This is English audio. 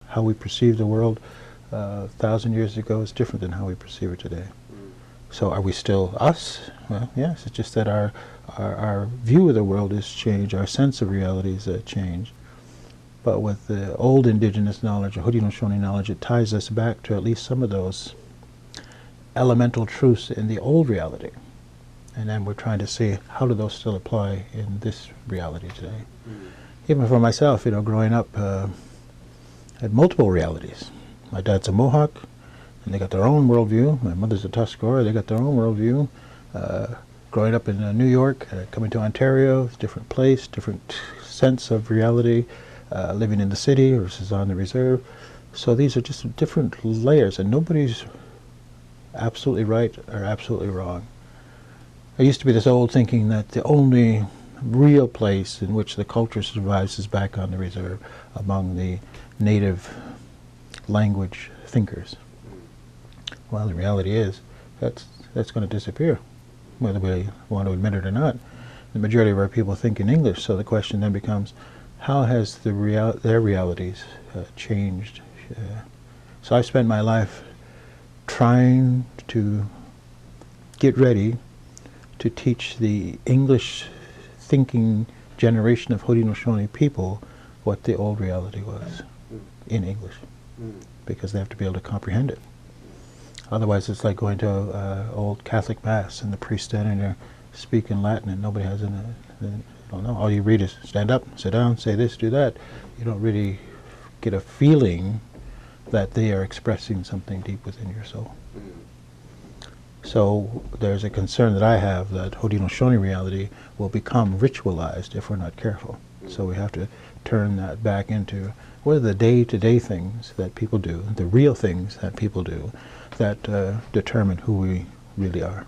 how we perceive the world 1,000 years ago is different than how we perceive it today. So are we still us? Well, yes, it's just that our view of the world has changed, our sense of reality has changed. But with the old indigenous knowledge, or Haudenosaunee knowledge, it ties us back to at least some of those elemental truths in the old reality. And then we're trying to see how do those still apply in this reality today. Even for myself, you know, growing up, I had multiple realities. My dad's a Mohawk, and they got their own worldview. My mother's a Tuscarora, they got their own worldview. Growing up in New York, coming to Ontario, different place, different sense of reality, living in the city versus on the reserve. So these are just different layers, and nobody's absolutely right or absolutely wrong. There used to be this old thinking that the only real place in which the culture survives is back on the reserve among the native language thinkers. Well, the reality is that's going to disappear, whether we want to admit it or not. The majority of our people think in English, so the question then becomes, how has their realities changed? So I've spent my life trying to get ready to teach the English-thinking generation of Haudenosaunee people what the old reality was in English, because they have to be able to comprehend it. Otherwise, it's like going to an old Catholic Mass and the priest standing there speaking Latin and nobody has any, don't know. All you read is stand up, sit down, say this, do that. You don't really get a feeling that they are expressing something deep within your soul. So there's a concern that I have that Haudenosaunee reality will become ritualized if we're not careful. So we have to turn that back into what are the day-to-day things that people do, the real things that people do, that determine who we really are.